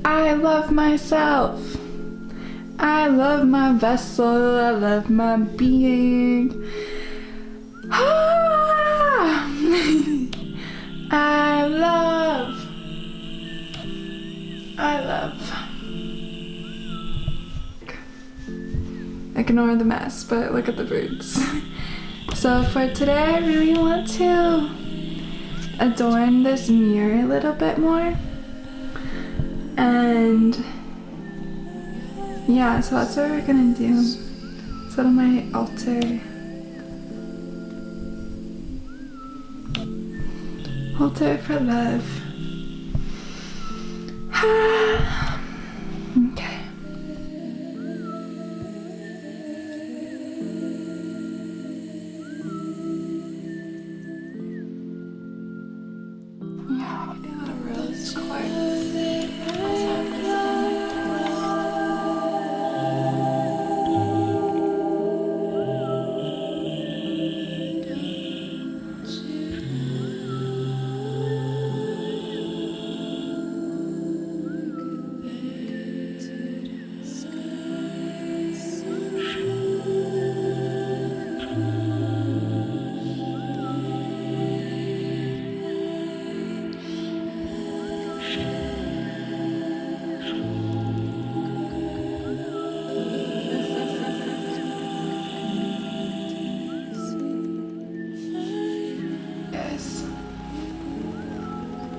I love myself. I love my vessel. I love my being. I love. Ignore the mess, but look at the birds. So for today, I really want to adorn this mirror a little bit more. And yeah, so that's what we're gonna do. Set on my altar. Altar for love. Okay. Yeah, I can do a rose quartz. Yes.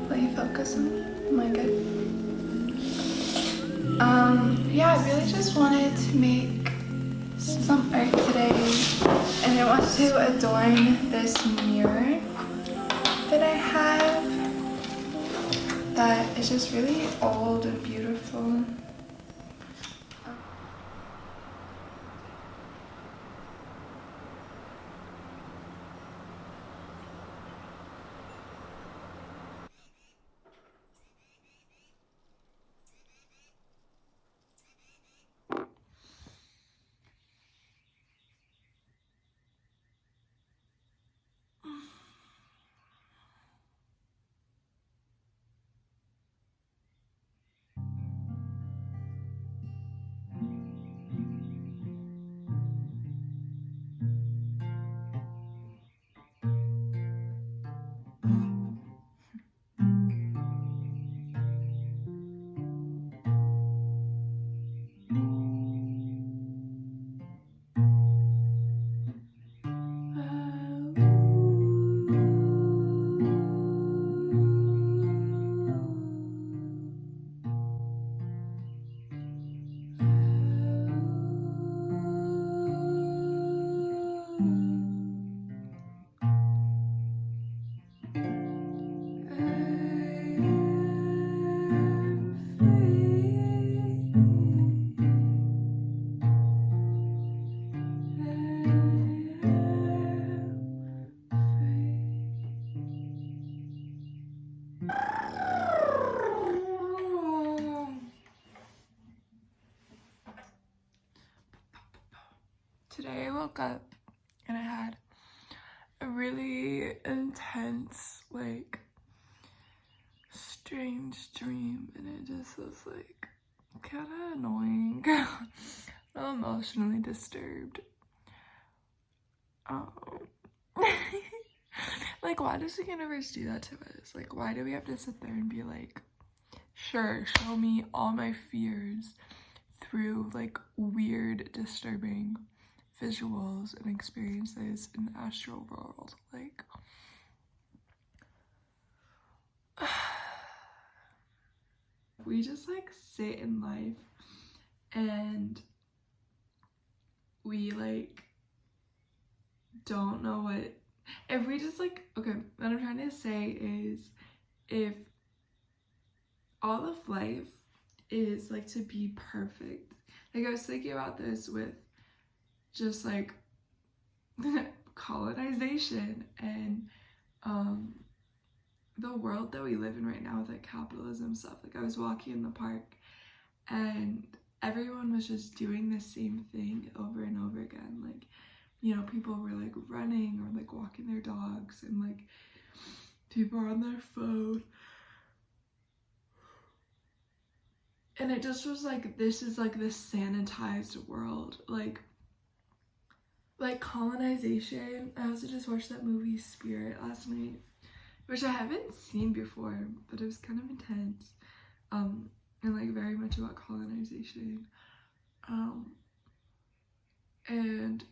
Let you focus on me. Am I good? Yeah, I really just wanted to make some art today, and I want to adorn this mirror that I have that is just really old and beautiful. Today I woke up and I had a really intense, like, strange dream, and it just was like kind of annoying. I'm emotionally disturbed. Like, why does the universe do that to us? Like, why do we have to sit there and be like, sure, show me all my fears through like weird, disturbing visuals and experiences in the astral world? Like, we just like sit in life and we like don't know what, if we just like, okay, what I'm trying to say is, if all of life is like to be perfect, like I was thinking about this with just like colonization and the world that we live in right now with like capitalism stuff. Like, I was walking in the park and everyone was just doing the same thing over and over again. Like, you know, people were like running or like walking their dogs, and like people are on their phone. And it just was like, this is like this sanitized world, like colonization. I also just watched that movie Spirit last night, which I haven't seen before, but it was kind of intense, and like very much about colonization, and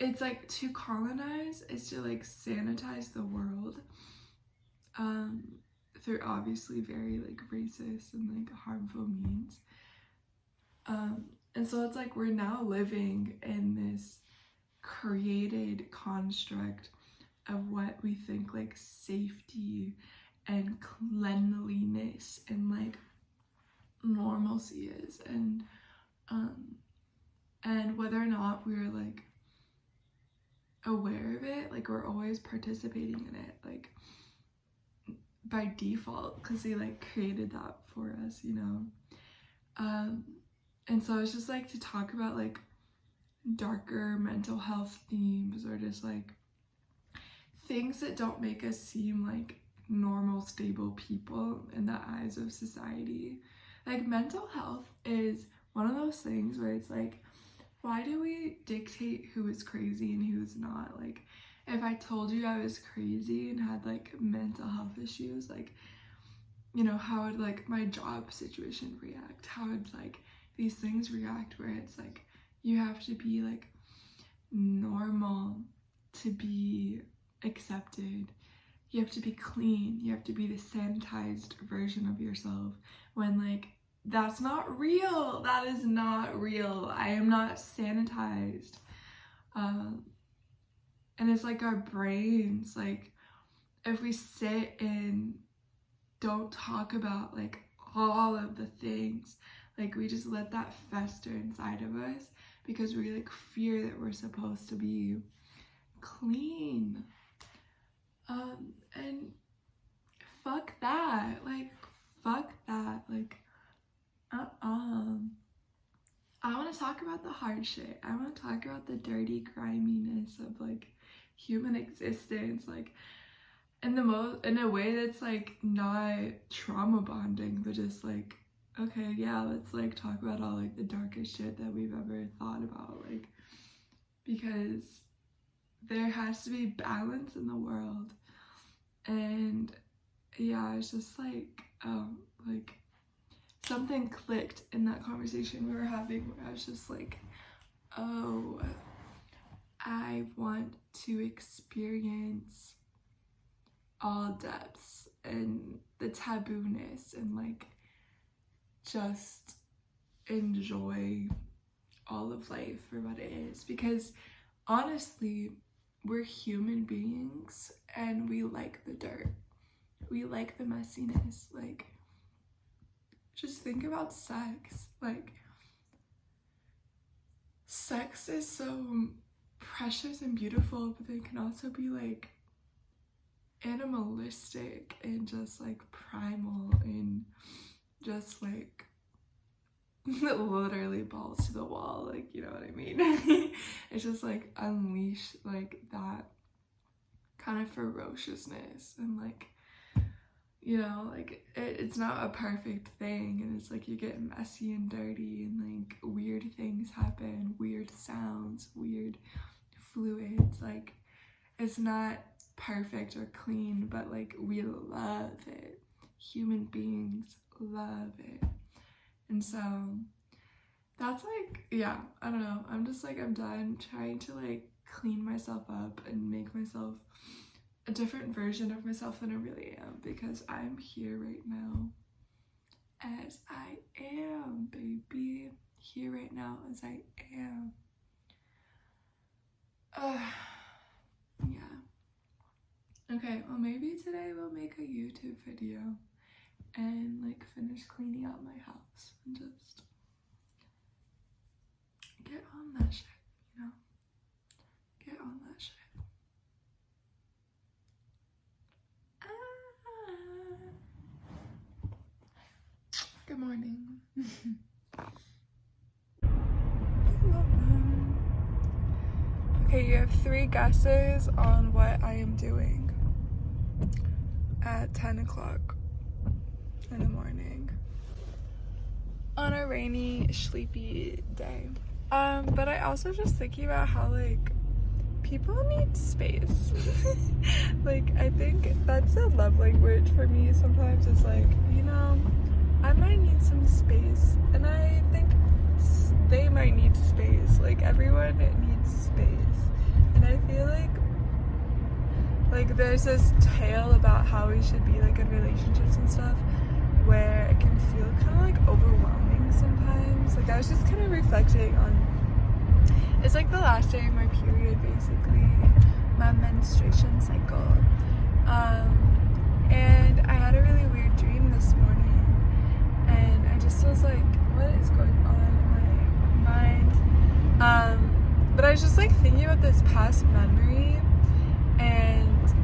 it's like, to colonize is to like sanitize the world, through obviously very like racist and like harmful means, and so it's like we're now living in this created construct of what we think like safety and cleanliness and like normalcy is, and whether or not we're like aware of it, like we're always participating in it, like by default, because they like created that for us, you know. And so it's just like to talk about like darker mental health themes, or just like things that don't make us seem like normal, stable people in the eyes of society. Like mental health is one of those things where it's like, why do we dictate who is crazy and who is not? Like, if I told you I was crazy and had like mental health issues, like, you know, how would like my job situation react? How would like these things react, where it's like you have to be like normal to be accepted, you have to be clean, you have to be the sanitized version of yourself, when like that's not real. That is not real. I am not sanitized. And it's like our brains, like if we sit and don't talk about like all of the things, like we just let that fester inside of us because we like fear that we're supposed to be clean. And fuck that. Like fuck that. Like I want to talk about the hard shit. I want to talk about the dirty griminess of like human existence, like in a way that's like not trauma bonding, but just like, okay, yeah, let's like talk about all like the darkest shit that we've ever thought about, like, because there has to be balance in the world. And yeah, it's just like something clicked in that conversation we were having, where I was just like, oh, I want to experience all depths and the tabooness, and like just enjoy all of life for what it is. Because honestly, we're human beings and we like the dirt, we like the messiness. Like, just think about sex. Like, sex is so precious and beautiful, but they can also be like animalistic and just like primal and just like literally balls to the wall, like, you know what I mean? It's just like unleash like that kind of ferociousness, and like, you know, like it's not a perfect thing, and it's like you get messy and dirty, and like weird things happen, weird sounds, weird fluids. Like, it's not perfect or clean, but like we love it. Human beings love it. And so that's like, yeah, I don't know, I'm just like, I'm done trying to like clean myself up and make myself a different version of myself than I really am, because I'm here right now as I am, baby. Here right now as I am. Yeah. Okay, well maybe today we'll make a YouTube video and like finish cleaning out my house and just get on that shit, you know? Get on that shit. Good morning. Okay, you have 3 guesses on what I am doing at 10 o'clock in the morning. on a rainy, sleepy day. But I also just thinking about how, like, people need space. Like, I think that's a love language for me sometimes. It's like, you know, I might need some space, and I think they might need space. Like, everyone needs space. And I feel like there's this tale about how we should be, like, in relationships and stuff, where it can feel kind of like overwhelming sometimes. Like, I was just kind of reflecting on, it's like the last day of my period, basically, my menstruation cycle. And I had a really weird dream this morning, and I just was like, what is going on in my mind? But I was just like thinking about this past memory, and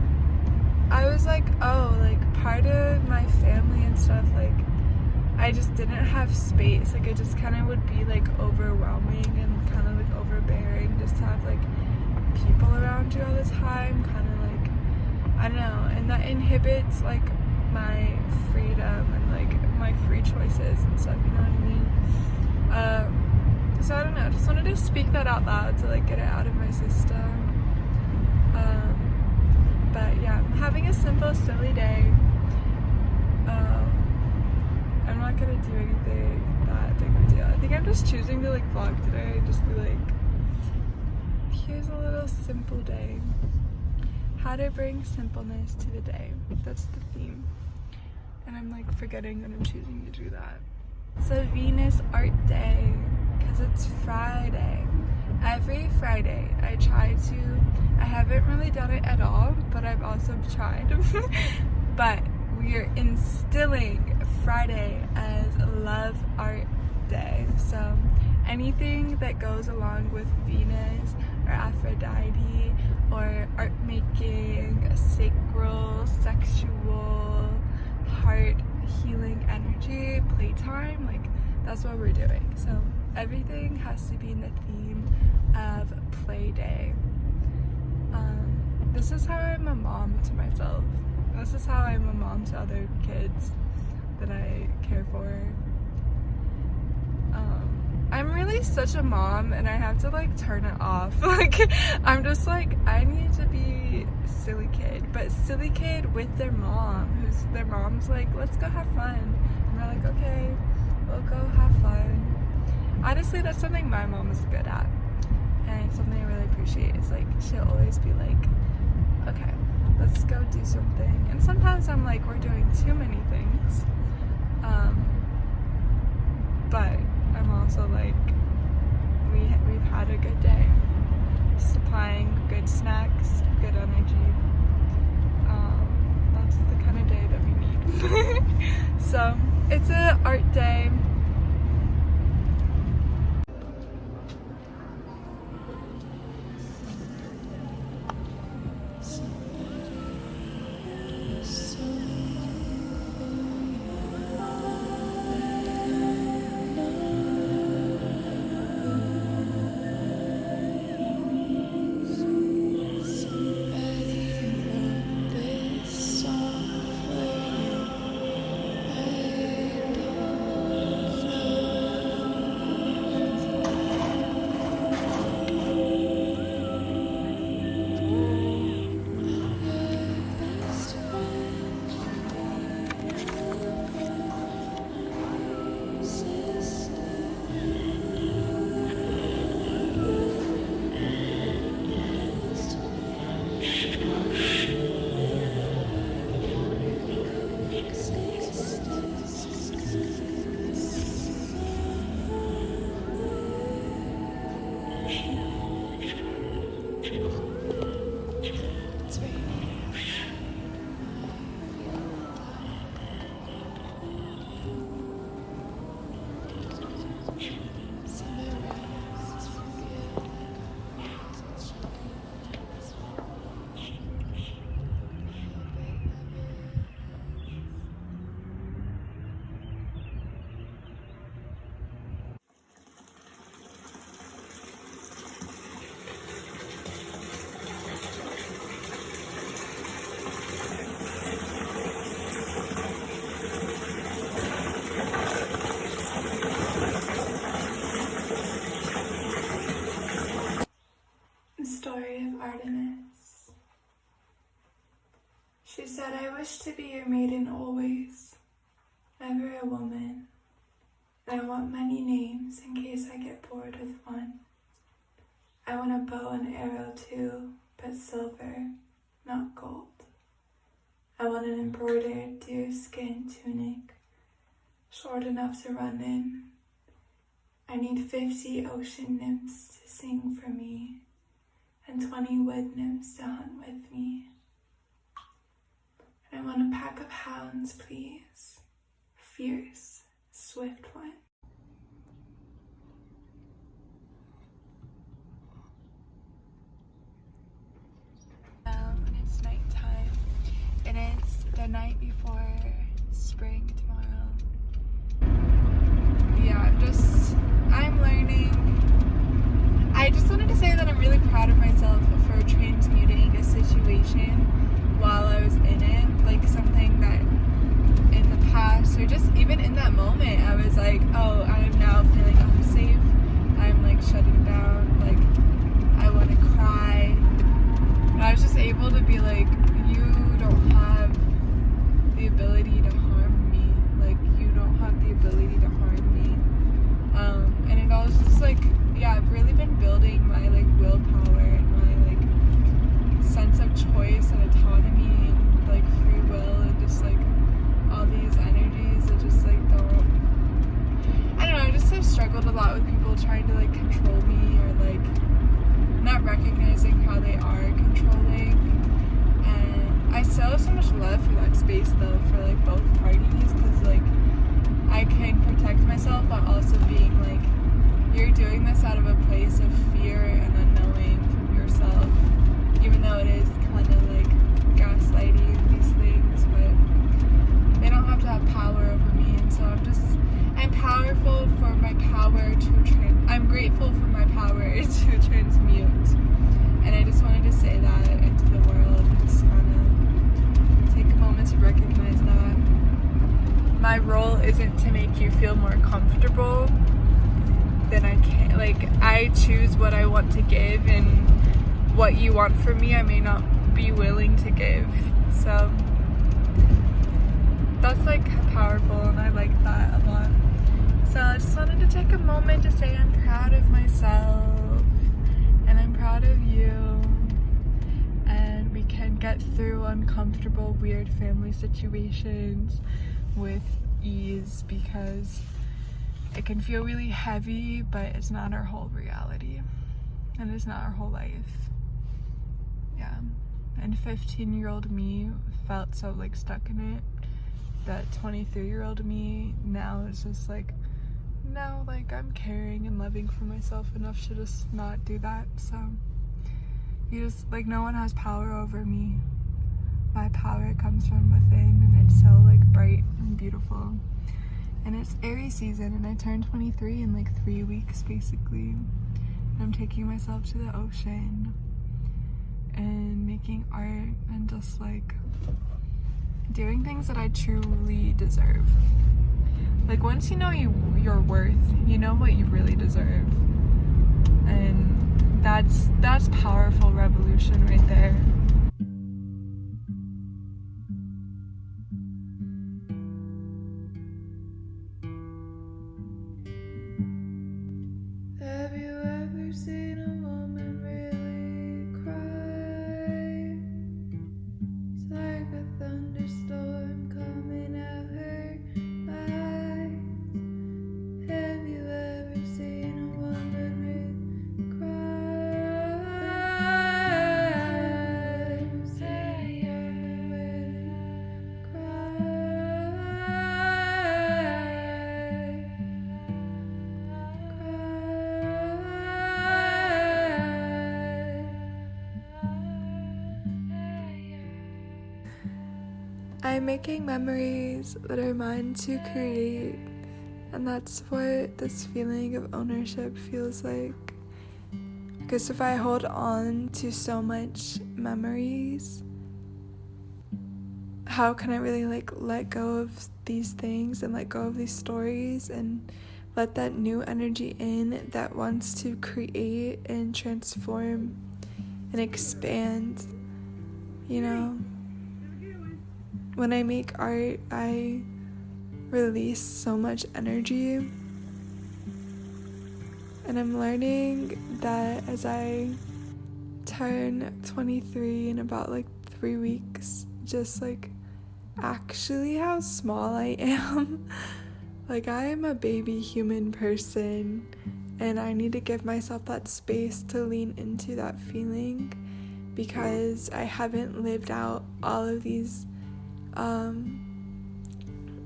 I was like, oh, like, part of my family and stuff, like, I just didn't have space. Like, it just kind of would be like overwhelming and kind of like overbearing just to have like people around you all the time, kind of like, I don't know, and that inhibits like my freedom and like my free choices and stuff, you know what I mean? So I don't know, just wanted to speak that out loud to like get it out of my system. But yeah, I'm having a simple, silly day. I'm not gonna do anything that big of a deal. I think I'm just choosing to like vlog today and just be like, here's a little simple day. How to bring simpleness to the day. That's the theme. And I'm like forgetting that I'm choosing to do that. It's a Venus art day because it's Friday. Every Friday I try to, I haven't really done it at all, but I've also tried. But we are instilling Friday as Love Art Day. So anything that goes along with Venus or Aphrodite or art making, sacral, sexual, heart healing energy, playtime, like that's what we're doing. So everything has to be in the theme of play day. This is how I'm a mom to myself. This is how I'm a mom to other kids that I care for. I'm really such a mom, and I have to like turn it off. Like, I'm just like, I need to be silly kid, but silly kid with their mom, who's their mom's like, let's go have fun. And they're like, okay, we'll go have fun. Honestly, that's something my mom is good at, and something I really appreciate is like, she'll always be like, okay, let's go do something. And sometimes I'm like, we're doing too many things. But I'm also like, we've had a good day. Supplying good snacks, good energy. That's the kind of day that we need. So it's an art day. wish to be your maiden always, never a woman, and I want many names in case I get bored with one. I want a bow and arrow too, but silver, not gold. I want an embroidered deerskin tunic, short enough to run in. I need 50 ocean nymphs to sing for me, and 20 wood nymphs to hunt with me. I want a pack of hounds, please. Fierce, swift one. And it's nighttime, and it's the night before spring tomorrow. Yeah, I'm learning. I just wanted to say that I'm really proud of myself for transmuting a situation while I was in it, like something that in the past, or just even in that moment, I was like, oh, I'm now feeling unsafe, I'm like shutting down, like I want to cry, and I was just able to be like, you don't have the ability to harm me, like you don't have the ability to harm me, and it all was just like, yeah, I've really been building my like willpower and my like sense of choice and autonomy and like free will and just like all these energies that just like I don't know, I just have struggled a lot with people trying to like control me or like not recognizing how they are controlling, and I still have so much love for that space though, for like both parties, because like I can protect myself while also being like, you're doing this out of a place of fear and unknowing from yourself, even though it is kind of like gaslighting these things, but they don't have to have power over me. And so I'm powerful for my power to I'm grateful for my power to transmute, and I just wanted to say that into the world and just kind of take a moment to recognize that my role isn't to make you feel more comfortable than I can. Like, I choose what I want to give, and what you want from me I may not be willing to give. So that's like powerful, and I like that a lot. So I just wanted to take a moment to say I'm proud of myself and I'm proud of you, and we can get through uncomfortable, weird family situations with ease, because it can feel really heavy, but it's not our whole reality, and it's not our whole life. Yeah. And 15-year-old me felt so like stuck in it, that 23-year-old me now is just like, no, like I'm caring and loving for myself enough to just not do that. So you just like, no one has power over me. My power comes from within, and it's so like bright and beautiful. And it's Aries season, and I turned 23 in like 3 weeks basically. I'm taking myself to the ocean and making art and just like doing things that I truly deserve. Like, once you know your worth, you know what you really deserve, and that's powerful revolution right there. Have you ever seen a woman really cry? It's like a thunderstorm coming out her eyes. Have you ever seen a woman really cry? Seen a woman really cry. I'm making memories that are mine to create, and that's what this feeling of ownership feels like. Because if I hold on to so much memories, how can I really like let go of these things and let go of these stories and let that new energy in that wants to create and transform and expand, you know? when I make art, I release so much energy. And I'm learning that as I turn 23 in about like 3 weeks, just like actually how small I am. Like, I am a baby human person, and I need to give myself that space to lean into that feeling, because I haven't lived out all of these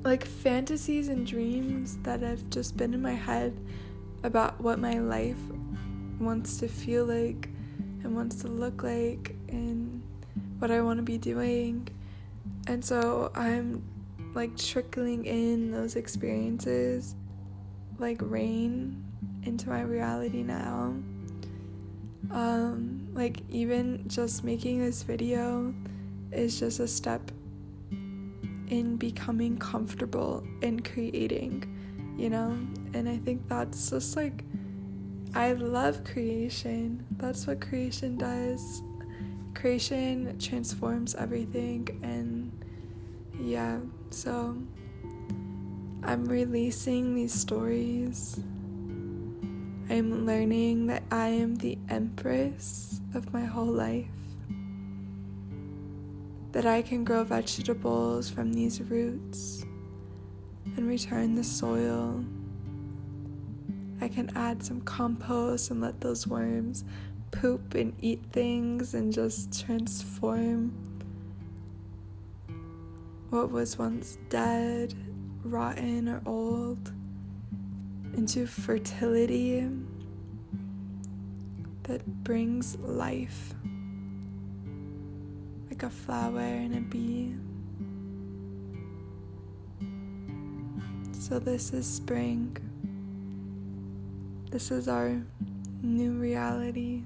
like fantasies and dreams that have just been in my head about what my life wants to feel like and wants to look like and what I want to be doing. And so I'm like trickling in those experiences like rain into my reality now. Like, even just making this video is just a step in becoming comfortable in creating, you know? And I think that's just like, I love creation. That's what creation does. Creation transforms everything. And yeah, so I'm releasing these stories. I'm learning that I am the empress of my whole life, that I can grow vegetables from these roots and return the soil. I can add some compost and let those worms poop and eat things and just transform what was once dead, rotten, or old into fertility that brings life, like a flower and a bee. So this is spring. This is our new reality.